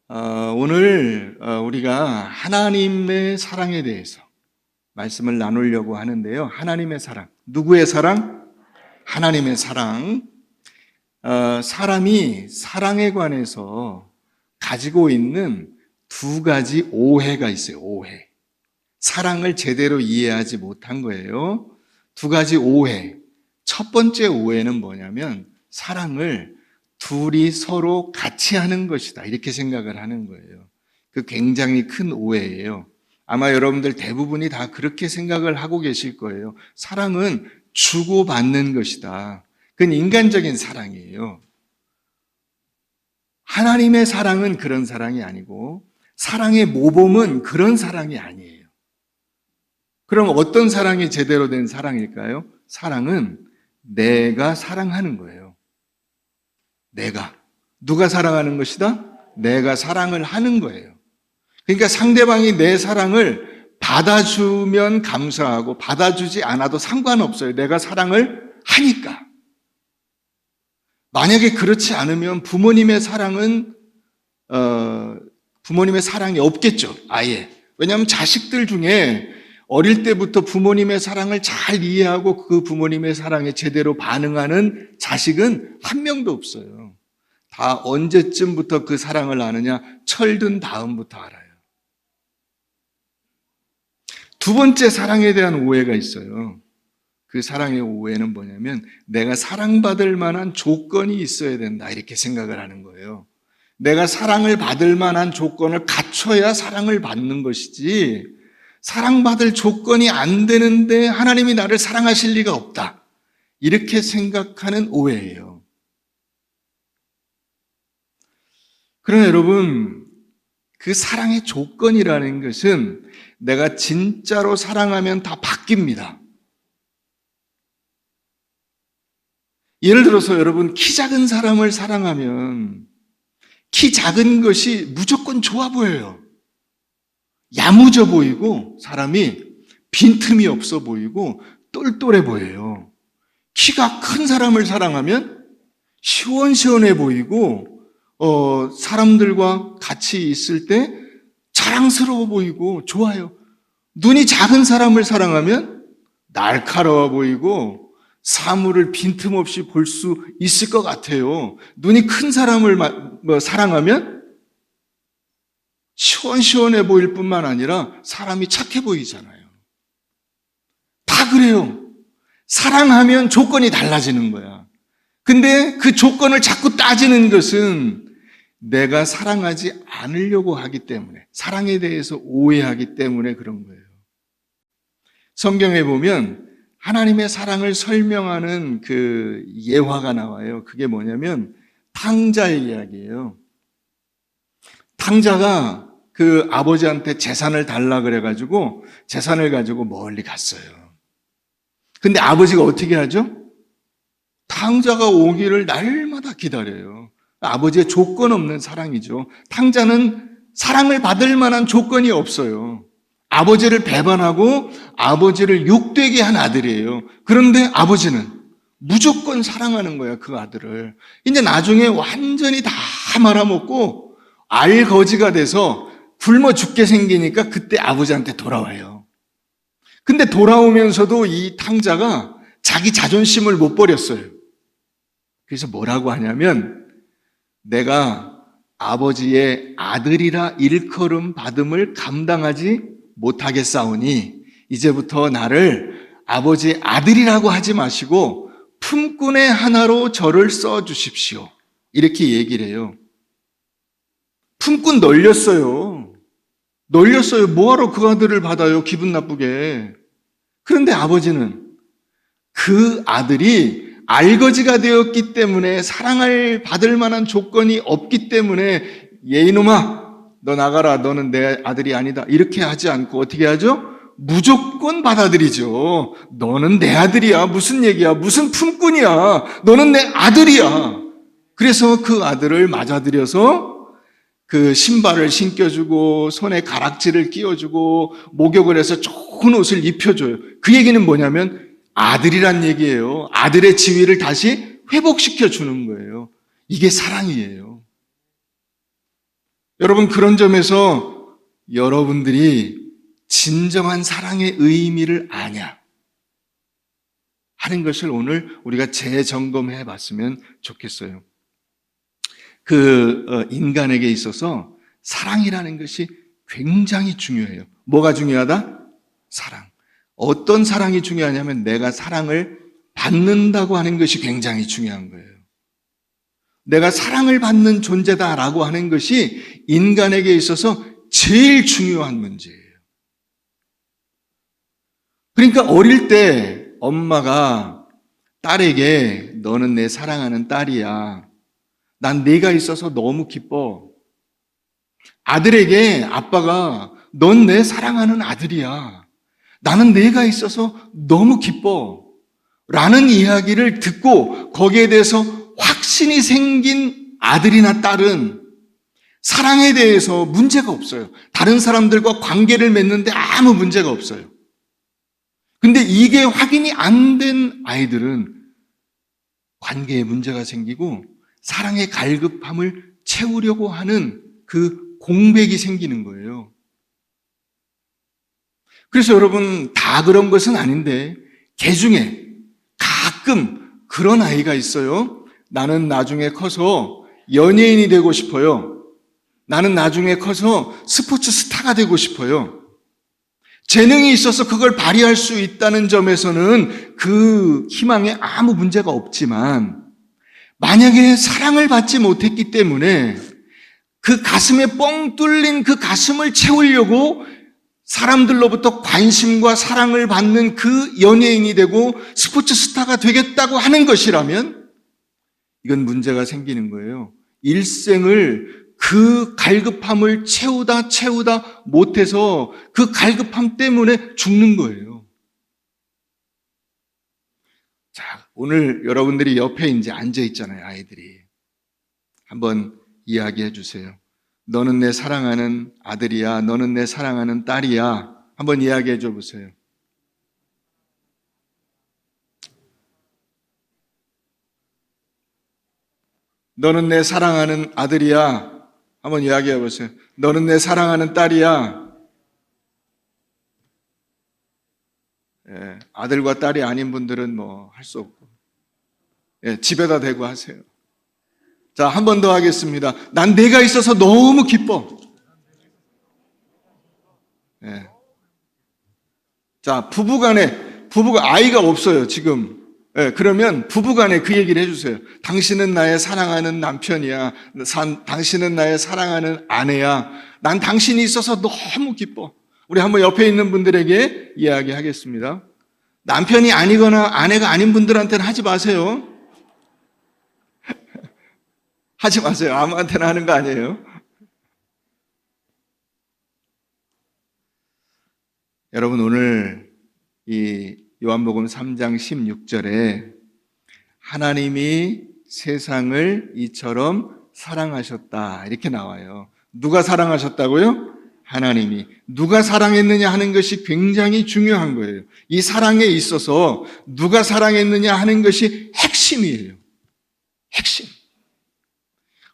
오늘 우리가 하나님의 사랑에 대해서 말씀을 나누려고 하는데요. 하나님의 사랑. 누구의 사랑? 하나님의 사랑. 사람이 사랑에 관해서 가지고 있는 두 가지 오해가 있어요. 오해. 사랑을 제대로 이해하지 못한 거예요. 두 가지 오해. 첫 번째 오해는 뭐냐면 사랑을 둘이 서로 같이 하는 것이다. 이렇게 생각을 하는 거예요. 그 굉장히 큰 오해예요. 아마 여러분들 대부분이 다 그렇게 생각을 하고 계실 거예요. 사랑은 주고받는 것이다. 그건 인간적인 사랑이에요. 하나님의 사랑은 그런 사랑이 아니고 사랑의 모범은 그런 사랑이 아니에요. 그럼 어떤 사랑이 제대로 된 사랑일까요? 사랑은 내가 사랑하는 거예요. 누가 사랑하는 것이다? 내가 사랑을 하는 거예요. 그러니까 상대방이 내 사랑을 받아주면 감사하고 받아주지 않아도 상관없어요. 내가 사랑을 하니까. 만약에 그렇지 않으면 부모님의 사랑이 없겠죠. 아예. 왜냐하면 자식들 중에 어릴 때부터 부모님의 사랑을 잘 이해하고 그 부모님의 사랑에 제대로 반응하는 자식은 한 명도 없어요. 다 언제쯤부터 그 사랑을 아느냐? 철든 다음부터 알아요. 두 번째 사랑에 대한 오해가 있어요. 그 사랑의 오해는 뭐냐면 내가 사랑받을 만한 조건이 있어야 된다. 이렇게 생각을 하는 거예요. 내가 사랑을 받을 만한 조건을 갖춰야 사랑을 받는 것이지 사랑받을 조건이 안 되는데 하나님이 나를 사랑하실 리가 없다. 이렇게 생각하는 오해예요. 그러나 여러분, 그 사랑의 조건이라는 것은 내가 진짜로 사랑하면 다 바뀝니다. 예를 들어서 여러분, 키 작은 사람을 사랑하면 키 작은 것이 무조건 좋아 보여요. 야무져 보이고 사람이 빈틈이 없어 보이고 똘똘해 보여요. 키가 큰 사람을 사랑하면 시원시원해 보이고 사람들과 같이 있을 때 자랑스러워 보이고 좋아요. 눈이 작은 사람을 사랑하면 날카로워 보이고 사물을 빈틈없이 볼 수 있을 것 같아요. 눈이 큰 사람을 사랑하면 시원시원해 보일 뿐만 아니라 사람이 착해 보이잖아요. 다 그래요. 사랑하면 조건이 달라지는 거야. 근데 그 조건을 자꾸 따지는 것은 내가 사랑하지 않으려고 하기 때문에, 사랑에 대해서 오해하기 때문에 그런 거예요. 성경에 보면 하나님의 사랑을 설명하는 그 예화가 나와요. 그게 뭐냐면 탕자의 이야기예요. 탕자가 그 아버지한테 재산을 달라 그래가지고 재산을 가지고 멀리 갔어요. 근데 아버지가 어떻게 하죠? 탕자가 오기를 날마다 기다려요. 아버지의 조건 없는 사랑이죠. 탕자는 사랑을 받을 만한 조건이 없어요. 아버지를 배반하고 아버지를 욕되게 한 아들이에요. 그런데 아버지는 무조건 사랑하는 거예요, 그 아들을. 이제 나중에 완전히 다 말아먹고 알거지가 돼서 굶어 죽게 생기니까 그때 아버지한테 돌아와요. 근데 돌아오면서도 이 탕자가 자기 자존심을 못 버렸어요. 그래서 뭐라고 하냐면 내가 아버지의 아들이라 일컬음 받음을 감당하지 못하겠사오니 이제부터 나를 아버지의 아들이라고 하지 마시고 품꾼의 하나로 저를 써주십시오. 이렇게 얘기를 해요. 품꾼 널렸어요. 뭐하러 그 아들을 받아요? 기분 나쁘게. 그런데 아버지는 그 아들이 알거지가 되었기 때문에 사랑을 받을 만한 조건이 없기 때문에 이놈아 너 나가라. 너는 내 아들이 아니다. 이렇게 하지 않고 어떻게 하죠? 무조건 받아들이죠. 너는 내 아들이야. 무슨 얘기야? 무슨 품꾼이야? 너는 내 아들이야. 그래서 그 아들을 맞아들여서 그 신발을 신겨주고 손에 가락지를 끼워주고 목욕을 해서 좋은 옷을 입혀줘요. 그 얘기는 뭐냐면 아들이란 얘기예요. 아들의 지위를 다시 회복시켜주는 거예요. 이게 사랑이에요. 여러분, 그런 점에서 여러분들이 진정한 사랑의 의미를 아냐 하는 것을 오늘 우리가 재점검해 봤으면 좋겠어요. 인간에게 있어서 사랑이라는 것이 굉장히 중요해요. 뭐가 중요하다? 사랑. 어떤 사랑이 중요하냐면 내가 사랑을 받는다고 하는 것이 굉장히 중요한 거예요. 내가 사랑을 받는 존재다라고 하는 것이 인간에게 있어서 제일 중요한 문제예요. 그러니까 어릴 때 엄마가 딸에게 너는 내 사랑하는 딸이야. 난 네가 있어서 너무 기뻐. 아들에게 아빠가 넌 내 사랑하는 아들이야. 나는 네가 있어서 너무 기뻐. 라는 이야기를 듣고 거기에 대해서 확신이 생긴 아들이나 딸은 사랑에 대해서 문제가 없어요. 다른 사람들과 관계를 맺는데 아무 문제가 없어요. 근데 이게 확인이 안 된 아이들은 관계에 문제가 생기고 사랑의 갈급함을 채우려고 하는 그 공백이 생기는 거예요. 그래서 여러분, 다 그런 것은 아닌데 개 중에 가끔 그런 아이가 있어요. 나는 나중에 커서 연예인이 되고 싶어요. 나는 나중에 커서 스포츠 스타가 되고 싶어요. 재능이 있어서 그걸 발휘할 수 있다는 점에서는 그 희망에 아무 문제가 없지만 만약에 사랑을 받지 못했기 때문에 그 가슴에 뻥 뚫린 그 가슴을 채우려고 사람들로부터 관심과 사랑을 받는 그 연예인이 되고 스포츠 스타가 되겠다고 하는 것이라면 이건 문제가 생기는 거예요. 일생을 그 갈급함을 채우다 못해서 그 갈급함 때문에 죽는 거예요. 자, 오늘 여러분들이 옆에 이제 앉아 있잖아요, 아이들이. 한번 이야기해 주세요. 너는 내 사랑하는 아들이야. 너는 내 사랑하는 딸이야. 한번 이야기해 줘 보세요. 너는 내 사랑하는 아들이야. 한번 이야기해 보세요. 너는 내 사랑하는 딸이야. 예, 아들과 딸이 아닌 분들은 뭐 할 수 없고, 예, 집에다 대고 하세요. 자, 한 번 더 하겠습니다. 난 내가 있어서 너무 기뻐. 예. 자, 부부가 아이가 없어요, 지금. 예, 그러면 부부간에 그 얘기를 해주세요. 당신은 나의 사랑하는 남편이야. 당신은 나의 사랑하는 아내야. 난 당신이 있어서 너무 기뻐. 우리 한번 옆에 있는 분들에게 이야기하겠습니다. 남편이 아니거나 아내가 아닌 분들한테는 하지 마세요. 하지 마세요. 아무한테나 하는 거 아니에요. 여러분, 오늘 이 요한복음 3장 16절에 하나님이 세상을 이처럼 사랑하셨다 이렇게 나와요. 누가 사랑하셨다고요? 하나님이. 누가 사랑했느냐 하는 것이 굉장히 중요한 거예요. 이 사랑에 있어서 누가 사랑했느냐 하는 것이 핵심이에요. 핵심.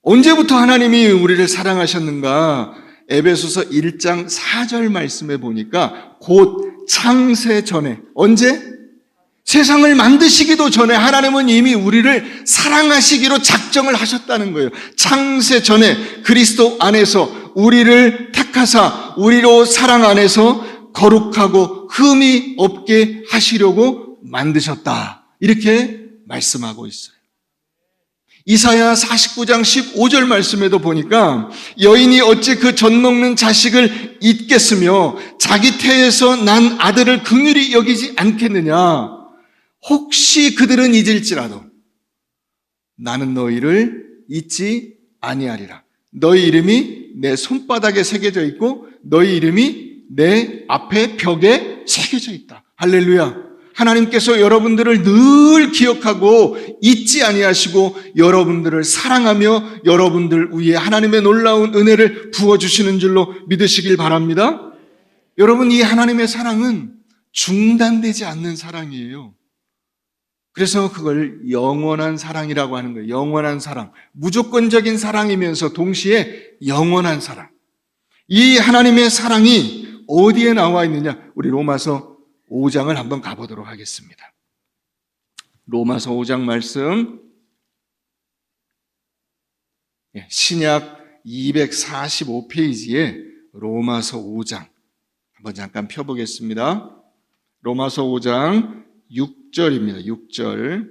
언제부터 하나님이 우리를 사랑하셨는가? 에베소서 1장 4절 말씀에 보니까 곧 창세 전에, 언제? 세상을 만드시기도 전에 하나님은 이미 우리를 사랑하시기로 작정을 하셨다는 거예요. 창세 전에 그리스도 안에서 우리를 택하사 우리로 사랑 안에서 거룩하고 흠이 없게 하시려고 만드셨다. 이렇게 말씀하고 있어요. 이사야 49장 15절 말씀에도 보니까 여인이 어찌 그 젖 먹는 자식을 잊겠으며 자기 태에서 난 아들을 긍휼히 여기지 않겠느냐. 혹시 그들은 잊을지라도 나는 너희를 잊지 아니하리라. 너희 이름이 내 손바닥에 새겨져 있고 너희 이름이 내 앞에 벽에 새겨져 있다. 할렐루야. 하나님께서 여러분들을 늘 기억하고 잊지 아니하시고 여러분들을 사랑하며 여러분들 위에 하나님의 놀라운 은혜를 부어주시는 줄로 믿으시길 바랍니다. 여러분, 이 하나님의 사랑은 중단되지 않는 사랑이에요. 그래서 그걸 영원한 사랑이라고 하는 거예요. 영원한 사랑. 무조건적인 사랑이면서 동시에 영원한 사랑. 이 하나님의 사랑이 어디에 나와 있느냐? 우리 로마서 5장을 한번 가보도록 하겠습니다. 로마서 5장 말씀, 신약 245페이지에 로마서 5장 한번 잠깐 펴보겠습니다. 로마서 5장 6절입니다. 6절.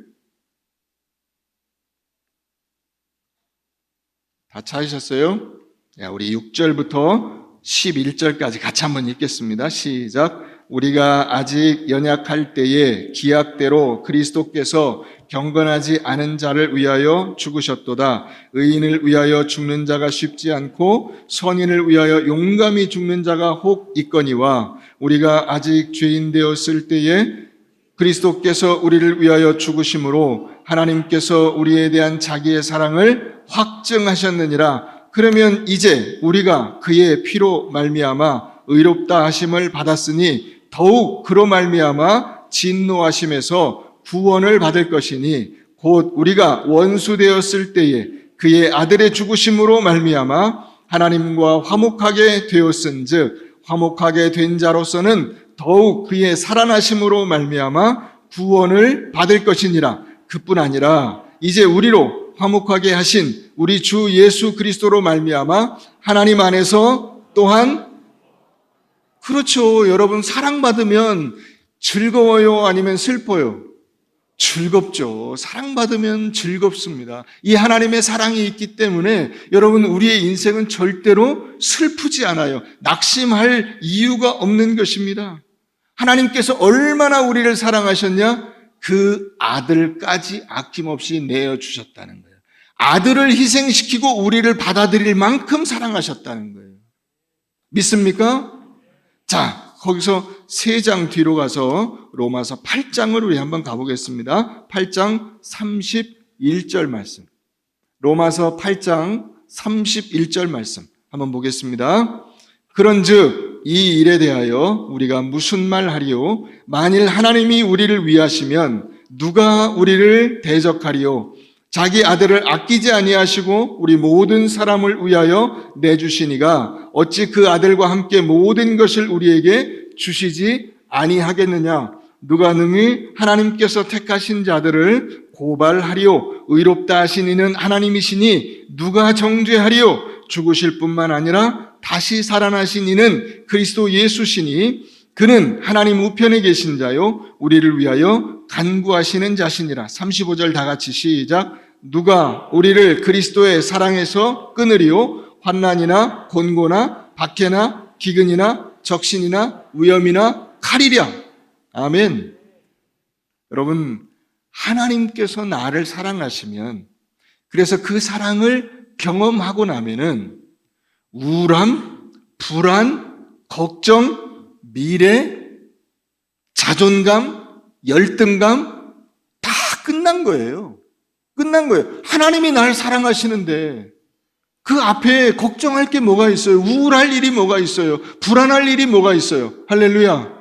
다 찾으셨어요? 우리 6절부터 11절까지 같이 한번 읽겠습니다. 시작. 우리가 아직 연약할 때에 기약대로 그리스도께서 경건하지 않은 자를 위하여 죽으셨도다. 의인을 위하여 죽는 자가 쉽지 않고 선인을 위하여 용감히 죽는 자가 혹 있거니와 우리가 아직 죄인 되었을 때에 그리스도께서 우리를 위하여 죽으심으로 하나님께서 우리에 대한 자기의 사랑을 확증하셨느니라. 그러면 이제 우리가 그의 피로 말미암아 의롭다 하심을 받았으니 더욱 그로 말미암아 진노하심에서 구원을 받을 것이니 곧 우리가 원수 되었을 때에 그의 아들의 죽으심으로 말미암아 하나님과 화목하게 되었은즉 화목하게 된 자로서는 더욱 그의 살아나심으로 말미암아 구원을 받을 것이니라. 그뿐 아니라 이제 우리로 화목하게 하신 우리 주 예수 그리스도로 말미암아 하나님 안에서 또한 그렇죠. 여러분 사랑받으면 즐거워요? 아니면 슬퍼요? 즐겁죠. 사랑받으면 즐겁습니다. 이 하나님의 사랑이 있기 때문에 여러분 우리의 인생은 절대로 슬프지 않아요. 낙심할 이유가 없는 것입니다. 하나님께서 얼마나 우리를 사랑하셨냐? 그 아들까지 아낌없이 내어주셨다는 거예요. 아들을 희생시키고 우리를 받아들일 만큼 사랑하셨다는 거예요. 믿습니까? 자, 거기서 3장 뒤로 가서 로마서 8장을 우리 한번 가보겠습니다. 8장 31절 말씀. 로마서 8장 31절 말씀 한번 보겠습니다. 그런즉 이 일에 대하여 우리가 무슨 말 하리요? 만일 하나님이 우리를 위하시면 누가 우리를 대적하리요? 자기 아들을 아끼지 아니하시고 우리 모든 사람을 위하여 내주시니가 어찌 그 아들과 함께 모든 것을 우리에게 주시지 아니하겠느냐? 누가 능히 하나님께서 택하신 자들을 고발하리요? 의롭다 하신 이는 하나님이시니 누가 정죄하리요? 죽으실 뿐만 아니라 다시 살아나신 이는 그리스도 예수시니 그는 하나님 우편에 계신 자요 우리를 위하여 간구하시는 자시니라. 35절 다 같이 시작. 누가 우리를 그리스도의 사랑에서 끊으리요? 환난이나 곤고나 박해나 기근이나 적신이나 위험이나 칼이랴. 아멘. 여러분 하나님께서 나를 사랑하시면 그래서 그 사랑을 경험하고 나면은 우울함, 불안, 걱정, 미래, 자존감, 열등감 다 끝난 거예요. 끝난 거예요. 하나님이 날 사랑하시는데 그 앞에 걱정할 게 뭐가 있어요? 우울할 일이 뭐가 있어요? 불안할 일이 뭐가 있어요? 할렐루야.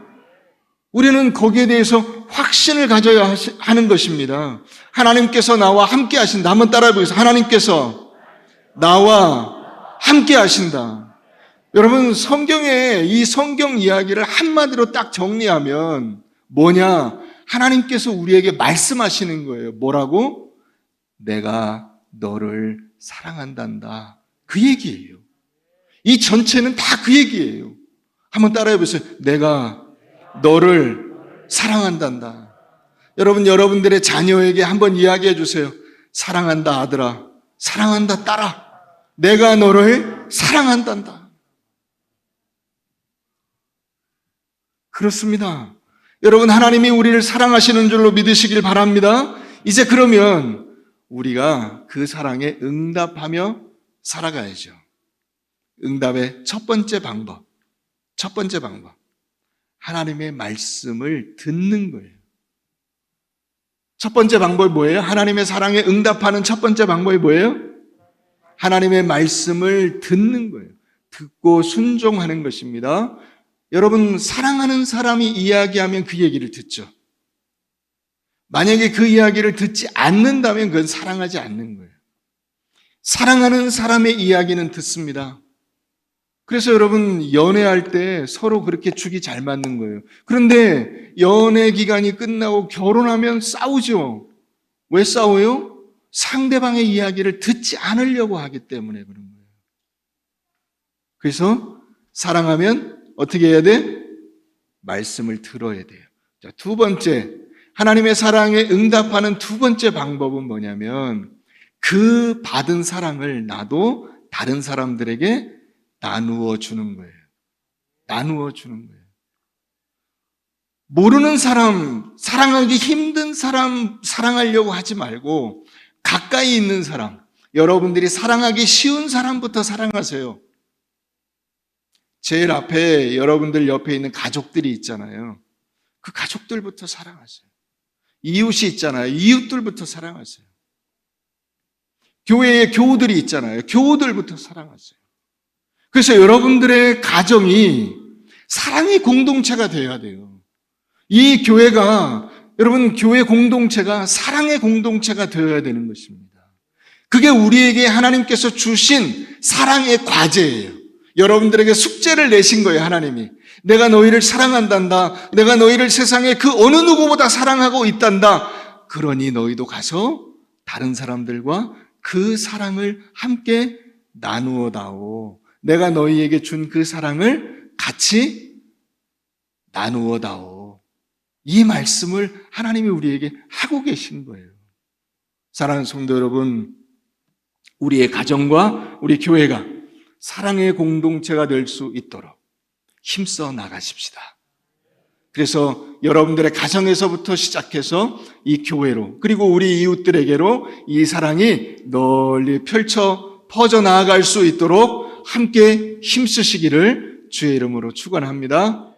우리는 거기에 대해서 확신을 가져야 하는 것입니다. 하나님께서 나와 함께 하신다. 한번 따라해 보겠습니다. 하나님께서 나와 함께 하신다. 여러분 성경에 이 성경 이야기를 한마디로 딱 정리하면 뭐냐? 하나님께서 우리에게 말씀하시는 거예요. 뭐라고? 내가 너를 사랑한단다. 그 얘기예요. 이 전체는 다 그 얘기예요. 한번 따라해 보세요. 내가 너를 사랑한단다. 여러분 여러분들의 자녀에게 한번 이야기해 주세요. 사랑한다 아들아. 사랑한다 딸아. 내가 너를 사랑한단다. 그렇습니다. 여러분 하나님이 우리를 사랑하시는 줄로 믿으시길 바랍니다. 이제 그러면 우리가 그 사랑에 응답하며 살아가야죠. 응답의 첫 번째 방법. 하나님의 말씀을 듣는 거예요. 첫 번째 방법이 뭐예요? 하나님의 사랑에 응답하는 첫 번째 방법이 뭐예요? 하나님의 말씀을 듣는 거예요. 듣고 순종하는 것입니다. 여러분 사랑하는 사람이 이야기하면 그 얘기를 듣죠. 만약에 그 이야기를 듣지 않는다면 그건 사랑하지 않는 거예요. 사랑하는 사람의 이야기는 듣습니다. 그래서 여러분, 연애할 때 서로 그렇게 죽이 잘 맞는 거예요. 그런데 연애 기간이 끝나고 결혼하면 싸우죠. 왜 싸워요? 상대방의 이야기를 듣지 않으려고 하기 때문에 그런 거예요. 그래서 사랑하면 어떻게 해야 돼? 말씀을 들어야 돼요. 자, 두 번째, 하나님의 사랑에 응답하는 두 번째 방법은 뭐냐면 그 받은 사랑을 나도 다른 사람들에게 나누어 주는 거예요. 나누어 주는 거예요. 모르는 사람, 사랑하기 힘든 사람 사랑하려고 하지 말고 가까이 있는 사람, 여러분들이 사랑하기 쉬운 사람부터 사랑하세요. 제일 앞에 여러분들 옆에 있는 가족들이 있잖아요. 그 가족들부터 사랑하세요. 이웃이 있잖아요. 이웃들부터 사랑하세요. 교회에 교우들이 있잖아요. 교우들부터 사랑하세요. 그래서 여러분들의 가정이 사랑의 공동체가 되어야 돼요. 이 교회가, 여러분 교회 공동체가 사랑의 공동체가 되어야 되는 것입니다. 그게 우리에게 하나님께서 주신 사랑의 과제예요. 여러분들에게 숙제를 내신 거예요, 하나님이. 내가 너희를 사랑한단다. 내가 너희를 세상에 그 어느 누구보다 사랑하고 있단다. 그러니 너희도 가서 다른 사람들과 그 사랑을 함께 나누어 다오. 내가 너희에게 준 그 사랑을 같이 나누어 다오. 이 말씀을 하나님이 우리에게 하고 계신 거예요. 사랑하는 성도 여러분, 우리의 가정과 우리 교회가 사랑의 공동체가 될 수 있도록 힘써 나가십시다. 그래서 여러분들의 가정에서부터 시작해서 이 교회로, 그리고 우리 이웃들에게로 이 사랑이 널리 펼쳐 퍼져나갈 수 있도록 함께 힘쓰시기를 주의 이름으로 축원합니다.